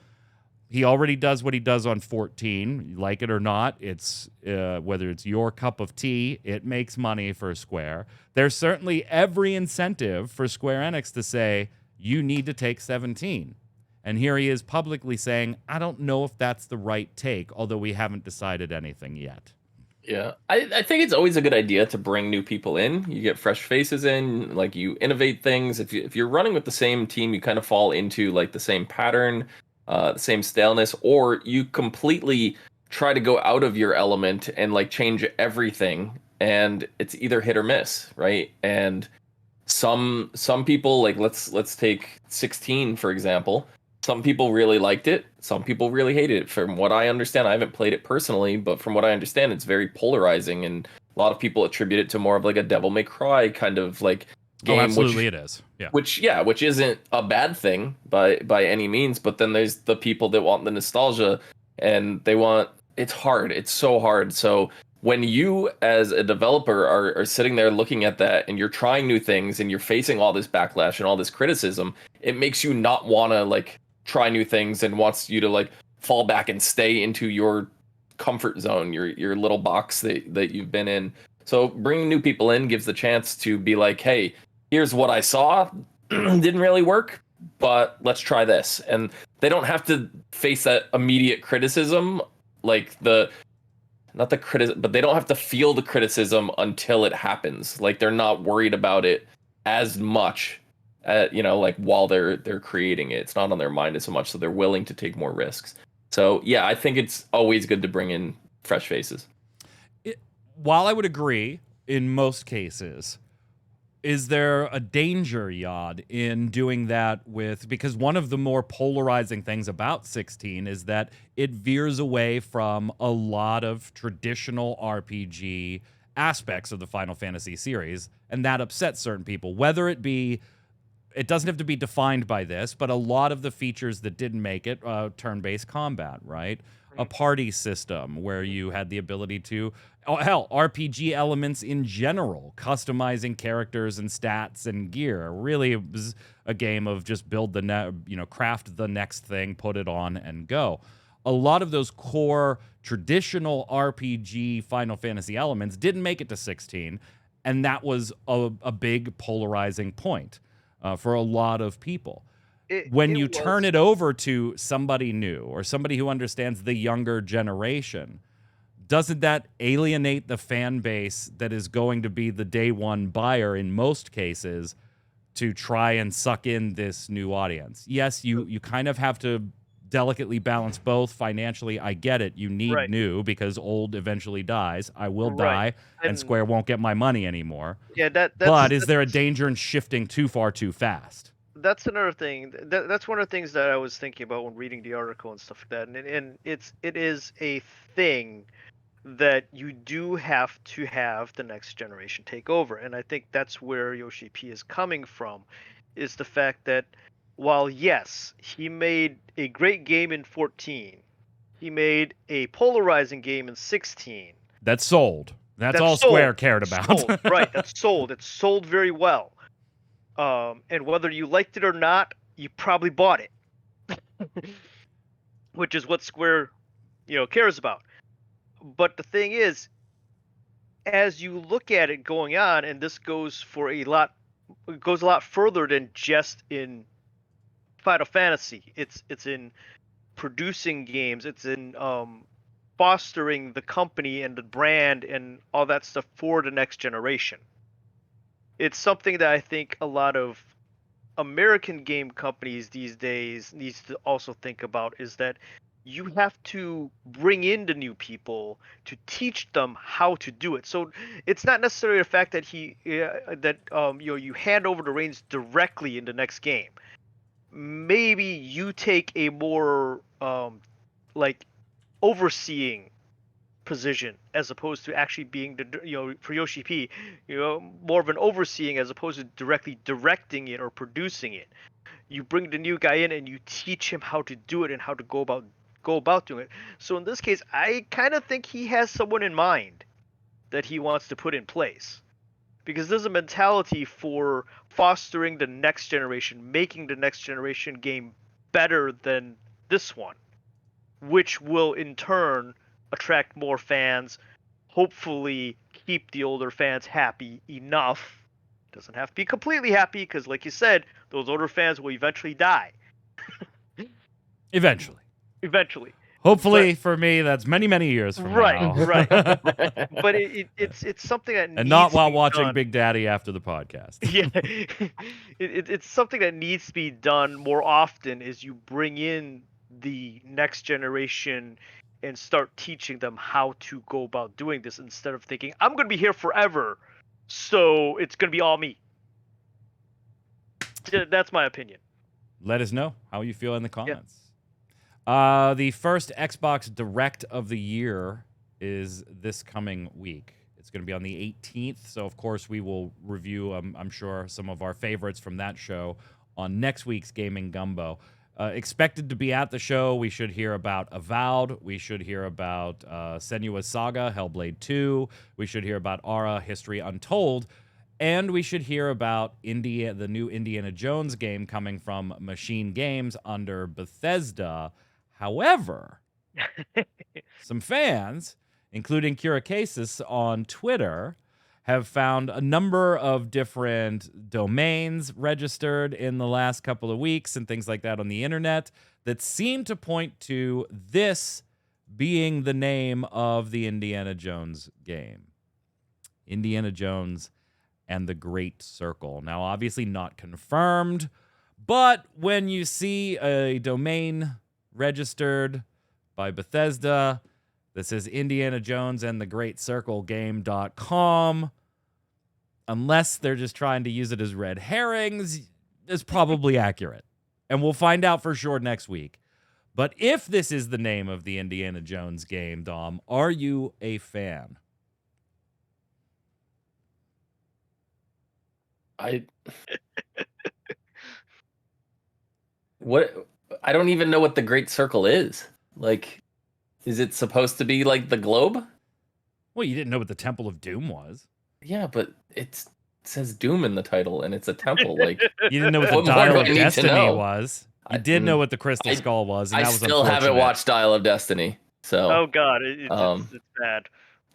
He already does what he does on 14. Like it or not, it's whether it's your cup of tea, it makes money for Square. There's certainly every incentive for Square Enix to say, you need to take 17. And here he is publicly saying, I don't know if that's the right take, although we haven't decided anything yet. Yeah, I think it's always a good idea to bring new people in. You get fresh faces in, like you innovate things. If you're running with the same team, you kind of fall into like the same pattern, the same staleness, or you completely try to go out of your element and like change everything. And it's either hit or miss, right? And some people, like let's take 16 for example. Some people really liked it. Some people really hated it. From what I understand, I haven't played it personally, but from what I understand, it's very polarizing, and a lot of people attribute it to more of like a Devil May Cry kind of like game. Oh, absolutely, it is. Yeah. Which isn't a bad thing by any means. But then there's the people that want the nostalgia, and they want. It's hard. It's so hard. So when you as a developer are sitting there looking at that and you're trying new things and you're facing all this backlash and all this criticism, it makes you not want to like try new things and wants you to like fall back and stay into your comfort zone, your little box that you've been in. So bringing new people in gives the chance to be like, hey, here's what I saw. Didn't really work, but let's try this. And they don't have to face that immediate criticism, like not the criticism, but they don't have to feel the criticism until it happens. Like they're not worried about it as much, like while they're creating it. It's not on their mind as much, so they're willing to take more risks. So yeah, I think it's always good to bring in fresh faces. while I would agree in most cases, is there a danger, Yod, in doing that with, because one of the more polarizing things about 16 is that it veers away from a lot of traditional RPG aspects of the Final Fantasy series, and that upsets certain people, whether it be, it doesn't have to be defined by this, but a lot of the features that didn't make it, turn-based combat, right? A party system where you had the ability to, RPG elements in general, customizing characters and stats and gear. Really, it was a game of just build craft the next thing, put it on, and go. A lot of those core traditional RPG Final Fantasy elements didn't make it to 16, and that was a big polarizing point for a lot of people. When you turn it over to somebody new or somebody who understands the younger generation, doesn't that alienate the fan base that is going to be the day one buyer in most cases to try and suck in this new audience? Yes, you kind of have to delicately balance both financially. I get it. You need new because old eventually dies. I will die, and Square won't get my money anymore. Yeah, but is there a danger in shifting too far too fast? That's another thing. That's one of the things that I was thinking about when reading the article and stuff like that. And it is a thing that you do have to have the next generation take over. And I think that's where Yoshi P is coming from, is the fact that while yes, he made a great game in 14, he made a polarizing game in 16. That's sold. That's all sold. Square cared about. Sold. Right, that's sold. It's sold very well. And whether you liked it or not, you probably bought it, which is what Square, cares about. But the thing is, as you look at it going on, and this goes a lot further than just in Final Fantasy. It's in producing games. It's in fostering the company and the brand and all that stuff for the next generation. It's something that I think a lot of American game companies these days needs to also think about, is that you have to bring in the new people to teach them how to do it. So it's not necessarily the fact that you hand over the reins directly in the next game. Maybe you take a more overseeing position as opposed to actually being for Yoshi P, more of an overseeing as opposed to directly directing it or producing it. You bring the new guy in and you teach him how to do it and how to go about doing it. So in this case, I kind of think he has someone in mind that he wants to put in place, because there's a mentality for fostering the next generation, making the next generation game better than this one, which will in turn attract more fans, hopefully keep the older fans happy enough. Doesn't have to be completely happy, because like you said, those older fans will eventually die. Eventually. Hopefully, for me, that's many, many years from now. Right. But it's something that and not while watching Big Daddy after the podcast. Yeah, it's something that needs to be done more often. Is you bring in the next generation and start teaching them how to go about doing this, instead of thinking, I'm going to be here forever, so it's going to be all me. That's my opinion. Let us know how you feel in the comments. Yeah. The first Xbox Direct of the year is this coming week. It's going to be on the 18th, so of course we will review, I'm sure, some of our favorites from that show on next week's Gaming Gumbo. Expected to be at the show, we should hear about Avowed, we should hear about Senua's Saga, Hellblade 2, we should hear about Aura, History Untold, and we should hear about the new Indiana Jones game coming from Machine Games under Bethesda. However, some fans, including Curacasis on Twitter, have found a number of different domains registered in the last couple of weeks and things like that on the internet that seem to point to this being the name of the Indiana Jones game. Indiana Jones and the Great Circle. Now, obviously not confirmed, but when you see a domain registered by Bethesda that says Indiana Jones and the Great Circle game.com. Unless they're just trying to use it as red herrings, is probably accurate. And we'll find out for sure next week. But if this is the name of the Indiana Jones game, Dom, are you a fan? What? I don't even know what the Great Circle is. Like, is it supposed to be like the globe? Well, you didn't know what the Temple of Doom was. Yeah, but it says Doom in the title, and it's a temple. Like, You didn't know what the What more Dial do of I need to Destiny know? was. You I- did know what the Crystal Skull was, and I that was still haven't unfortunate. watched Dial of Destiny, so Oh God, it's bad.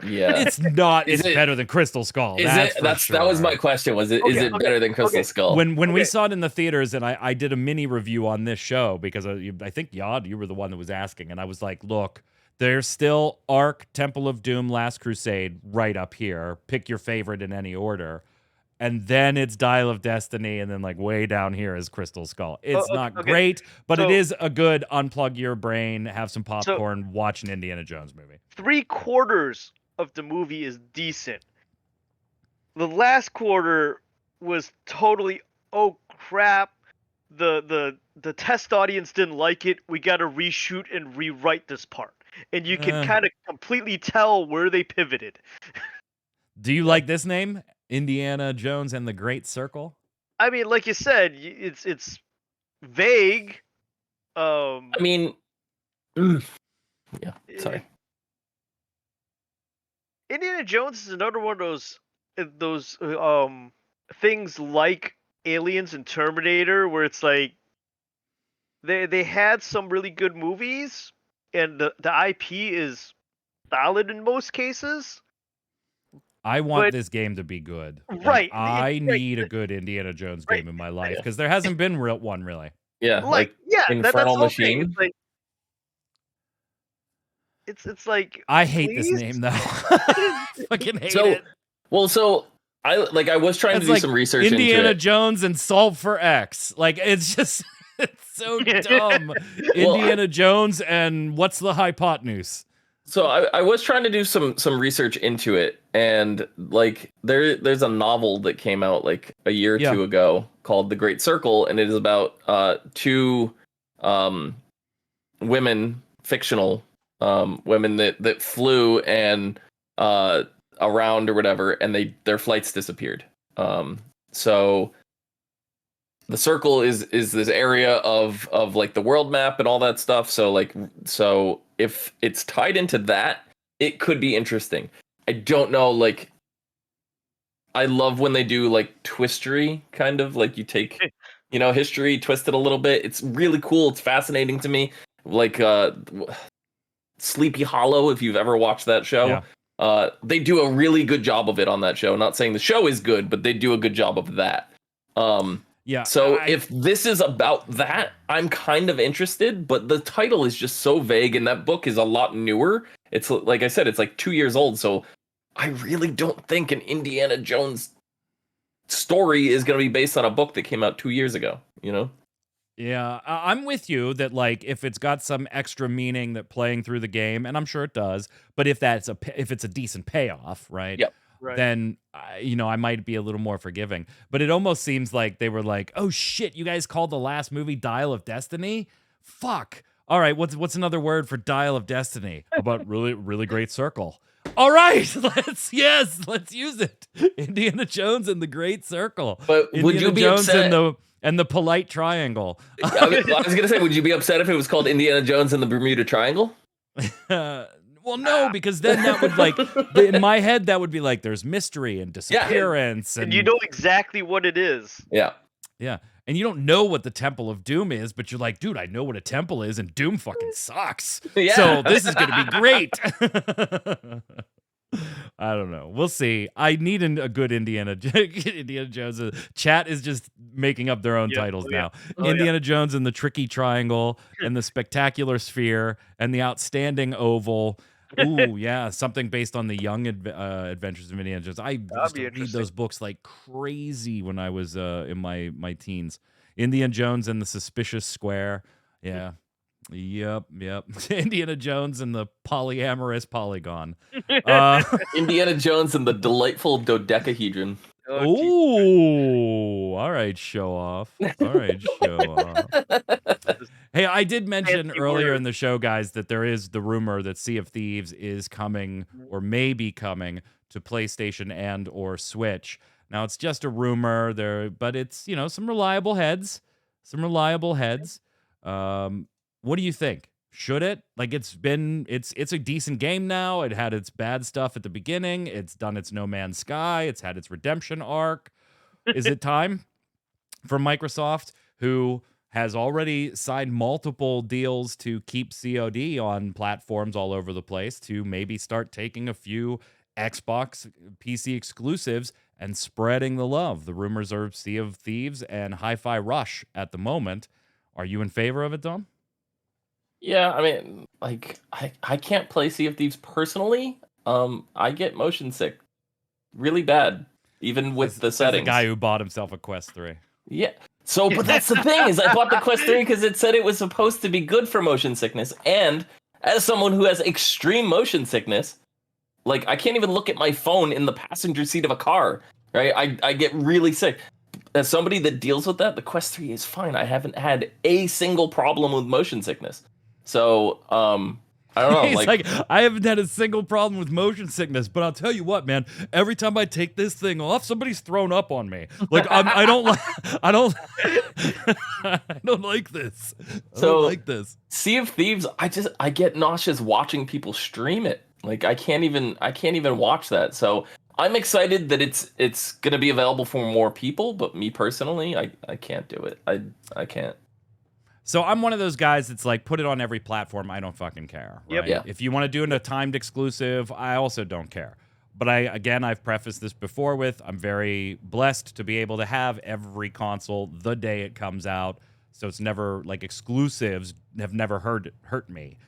yeah. It's not. Is It's it- better than Crystal Skull. Is That's it? for That's sure. that was my question. Is it better than Crystal Skull? When we Okay. saw it in the theaters, and I did a mini review on this show because I think Yod, you were the one that was asking, and I was like, look, there's still Ark, Temple of Doom, Last Crusade right up here. Pick your favorite in any order. And then it's Dial of Destiny, and then like way down here is Crystal Skull. It's not great, but it So- is a good unplug your brain, have some popcorn, watch an Indiana Jones movie. 3/4 of the movie is decent. The last quarter was totally, oh crap. The test audience didn't like it. We got to reshoot and rewrite this part. And you can kind of completely tell where they pivoted. Do you like this name? Indiana Jones and the Great Circle? I mean, like you said, it's vague. I mean, yeah. Sorry. Indiana Jones is another one of those things like Aliens and Terminator, where it's like they had some really good movies, and the IP is solid in most cases. I want But- this game to be good. Like, Right, I right. need a good Indiana Jones game in my life because there hasn't been one really. Yeah, Like yeah, that's Infernal the whole thing. Machine. It's like it's like I hate this please? name though. Fucking hate So, it. well, so I was trying It's to do like some research Indiana into it. Jones and Solve for X. Like it's just it's so dumb. Indiana Jones and what's the hypotenuse? So I was trying to do some research into it, and like there's a novel that came out like a year or two ago called The Great Circle, and it is about two women, fictional women that flew and around or whatever, and their flights disappeared. So the circle is this area of like the world map and all that stuff. So if it's tied into that, it could be interesting. I don't know, like I love when they do like twistery kind of like you take history, twist it a little bit. It's really cool. It's fascinating to me. Like Sleepy Hollow, if you've ever watched that show. Yeah. They do a really good job of it on that show. Not saying the show is good, but they do a good job of that. Yeah. So if this is about that, I'm kind of interested, but the title is just so vague, and that book is a lot newer. It's like I said, it's like 2 years old, so I really don't think an Indiana Jones story is going to be based on a book that came out 2 years ago, Yeah, I'm with you that like if it's got some extra meaning that playing through the game, and I'm sure it does, but if it's a decent payoff, right? Yep. Right. Then I might be a little more forgiving. But it almost seems like they were like, "Oh shit, you guys called the last movie Dial of Destiny? Fuck. All right, what's another word for Dial of Destiny? How about really great circle? All right, let's use it. Indiana Jones and the Great Circle. But would Indiana you be Jones upset? and the polite triangle. I was going to say, would you be upset if it was called Indiana Jones and the Bermuda Triangle? Well, no, because then that would like in my head that would be like there's mystery and disappearance and you know exactly what it is. Yeah. Yeah. And you don't know what the Temple of Doom is, but you're like, dude, I know what a temple is, and Doom fucking sucks. Yeah. So this is gonna be great. I don't know. We'll see. I need a good Indiana Jones. Chat is just making up their own titles now. Indiana Jones and the Tricky Triangle, and the Spectacular Sphere, and the Outstanding Oval. Ooh, yeah, something based on the Young Adventures of Indiana Jones. I used to read those books like crazy when I was in my teens. Indiana Jones and the Suspicious Square. Yeah, Yep. Indiana Jones and the polyamorous polygon. Uh, Indiana Jones and the delightful dodecahedron. Ooh, all right, show off. All right, show off. Hey, I did mention Fancy earlier word. in the show, guys, that there is the rumor that Sea of Thieves is coming or may be coming to PlayStation and or Switch. Now, it's just a rumor there, but it's, some reliable heads. What do you think? Should it? Like it's a decent game now. It had its bad stuff at the beginning. It's done its No Man's Sky. It's had its redemption arc. Is it time for Microsoft, who has already signed multiple deals to keep COD on platforms all over the place, to maybe start taking a few Xbox PC exclusives and spreading the love? The rumors are Sea of Thieves and Hi-Fi Rush at the moment. Are you in favor of it, Dom? Yeah, I mean, like I can't play Sea of Thieves personally. I get motion sick really bad, even with the As settings. the guy who bought himself a Quest 3. Yeah. So, but that's the thing is, I bought the Quest 3 because it said it was supposed to be good for motion sickness, and as someone who has extreme motion sickness, like I can't even look at my phone in the passenger seat of a car. Right? I get really sick. As somebody that deals with that, the Quest 3 is fine. I haven't had a single problem with motion sickness. So, I don't know. He's like, I haven't had a single problem with motion sickness, but I'll tell you what, man. Every time I take this thing off, somebody's thrown up on me. Like, I don't like, I don't like this. I don't like this. Sea of Thieves, I get nauseous watching people stream it. Like, I can't even watch that. So I'm excited that it's gonna be available for more people, but me personally, I can't do it. I can't. So I'm one of those guys that's like, put it on every platform. I don't fucking care. Right? Yep. Yeah. If you want to do it a timed exclusive, I also don't care. But I've prefaced this before with, I'm very blessed to be able to have every console the day it comes out. So it's never like exclusives have never hurt me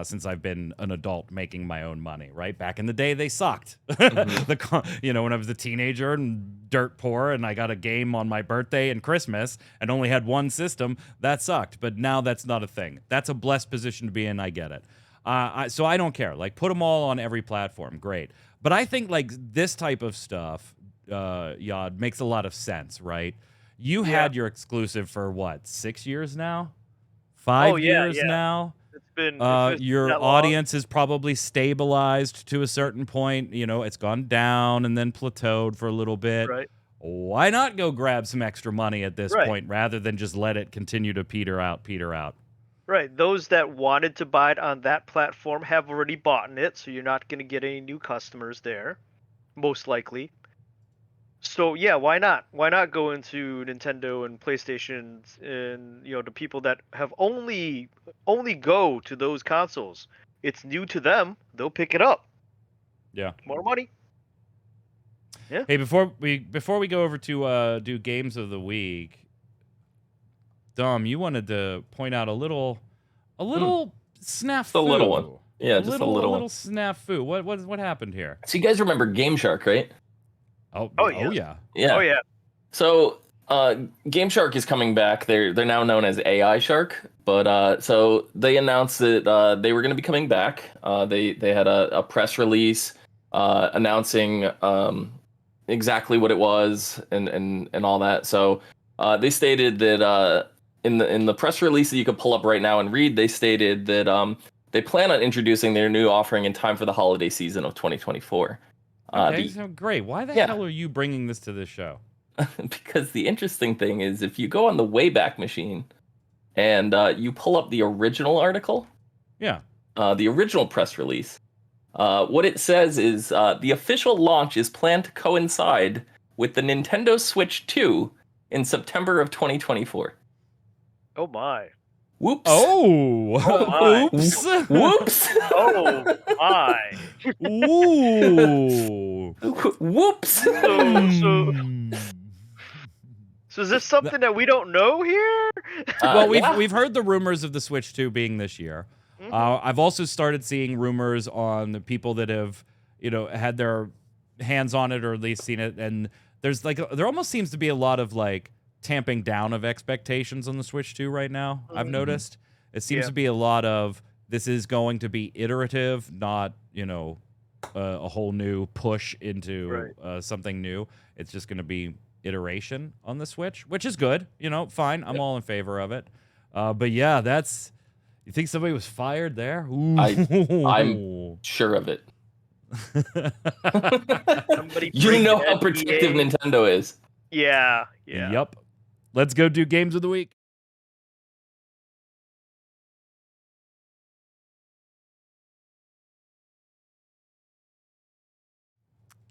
since I've been an adult making my own money. Right back in the day, they sucked. Mm-hmm. When I was a teenager and dirt poor, and I got a game on my birthday and Christmas, and only had one system, that sucked. But now that's not a thing. That's a blessed position to be in. I get it. So I don't care. Like, put them all on every platform. Great. But I think like this type of stuff, Yod, makes a lot of sense, right? You had your exclusive for what, 6 years now? 5 years now? It's been Your that long. audience is probably stabilized to a certain point. It's gone down and then plateaued for a little bit. Right. Why not go grab some extra money at this Right. point rather than just let it continue to peter out? Right. Those that wanted to buy it on that platform have already bought it, so you're not going to get any new customers there, most likely. So yeah, why not? Why not go into Nintendo and PlayStation and the people that have only go to those consoles. It's new to them. They'll pick it up. Yeah. More money. Yeah. Hey, before we go over to do games of the week, Dom, you wanted to point out a little snafu. Just a little one. Yeah, just a little one. snafu. What happened here? So you guys remember Game Shark, right? Oh yeah. yeah. Yeah. Oh yeah. So Game Shark is coming back. They're now known as AI Shark, but so they announced that they were going to be coming back. They had a press release announcing exactly what it was and all that. So they stated that in the press release that you can pull up right now and read, they stated that they plan on introducing their new offering in time for the holiday season of 2024. Okay, so great. Why the hell are you bringing this to this show? Because the interesting thing is, if you go on the Wayback Machine and you pull up the original article, the original press release, what it says is the official launch is planned to coincide with the Nintendo Switch 2 in September of 2024. Oh my. Whoops. Oh. my. Oops. Whoops. Oh my. Ooh. Whoops. So is this something that we don't know here? Well, we've heard the rumors of the Switch 2 being this year. Mhm. I've also started seeing rumors on the people that have, had their hands on it or at least seen it, and there almost seems to be a lot of like tamping down of expectations on the Switch 2 right now. I've noticed It seems to be a lot of this is going to be iterative, not, a whole new push into something new. It's just going to be iteration on the Switch, which is good. Fine. I'm all in favor of it. But yeah, you think somebody was fired there? Ooh. I'm sure of it. Somebody You know freaking how protective NDA. Nintendo is. Yeah. Yep. Let's go do games of the week.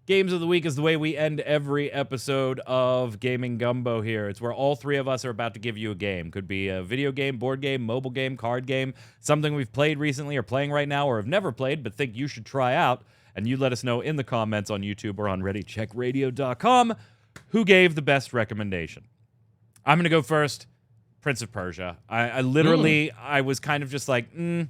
Games of the Week is the way we end every episode of Gaming Gumbo here. It's where all three of us are about to give you a game. Could be a video game, board game, mobile game, card game, something we've played recently or playing right now or have never played but think you should try out. And you let us know in the comments on YouTube or on ReadyCheckRadio.com who gave the best recommendation. I'm going to go first. Prince of Persia. I literally, I was kind of just like, I'll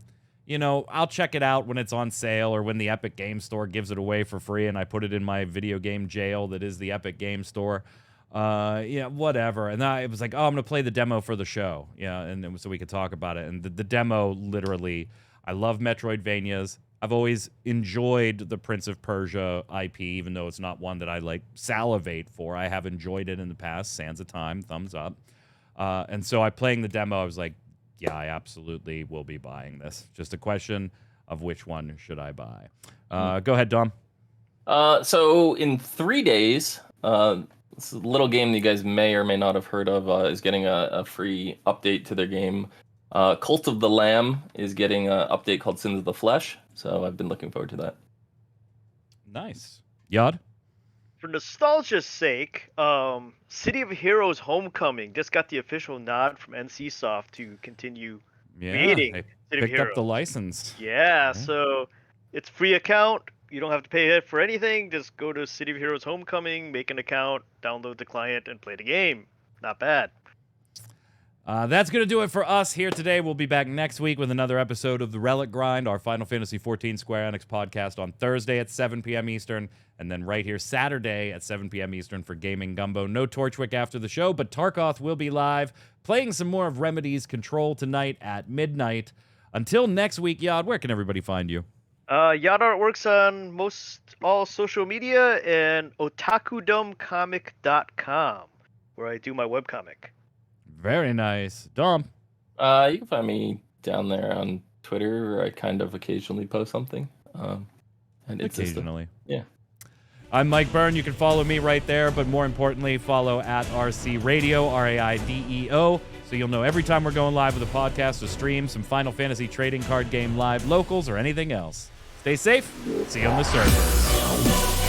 check it out when it's on sale or when the Epic Game Store gives it away for free and I put it in my video game jail that is the Epic Game Store. Whatever. And I was like, I'm going to play the demo for the show. Yeah, and so we could talk about it. And the demo, literally, I love Metroidvanias. I've always enjoyed the Prince of Persia IP, even though it's not one that I, salivate for. I have enjoyed it in the past. Sands of Time, thumbs up. And so playing the demo, I was like, yeah, I absolutely will be buying this. Just a question of which one should I buy. Go ahead, Dom. So in 3 days, this little game that you guys may or may not have heard of is getting a free update to their game. Cult of the Lamb is getting an update called Sins of the Flesh. So I've been looking forward to that. Nice. Yod? For nostalgia's sake, City of Heroes Homecoming just got the official nod from NCSoft to continue creating they City of picked Heroes. up the license. Yeah, so it's free account. You don't have to pay for anything. Just go to City of Heroes Homecoming, make an account, download the client, and play the game. Not bad. That's going to do it for us here today. We'll be back next week with another episode of The Relic Grind, our Final Fantasy XIV Square Enix podcast on Thursday at 7 p.m. Eastern, and then right here Saturday at 7 p.m. Eastern for Gaming Gumbo. No Torchwick after the show, but Tarkoth will be live playing some more of Remedy's Control tonight at midnight. Until next week, Yod, where can everybody find you? Yad Art works on most all social media and otakudomcomic.com, where I do my webcomic. Very nice. Dom? You can find me down there on Twitter, where I kind of occasionally post something. And it's Occasionally. Yeah. I'm Mike Byrne. You can follow me right there, but more importantly, follow at RC Radio, RAIDEO, so you'll know every time we're going live with a podcast or stream, some Final Fantasy trading card game live locals or anything else. Stay safe. See you on the servers.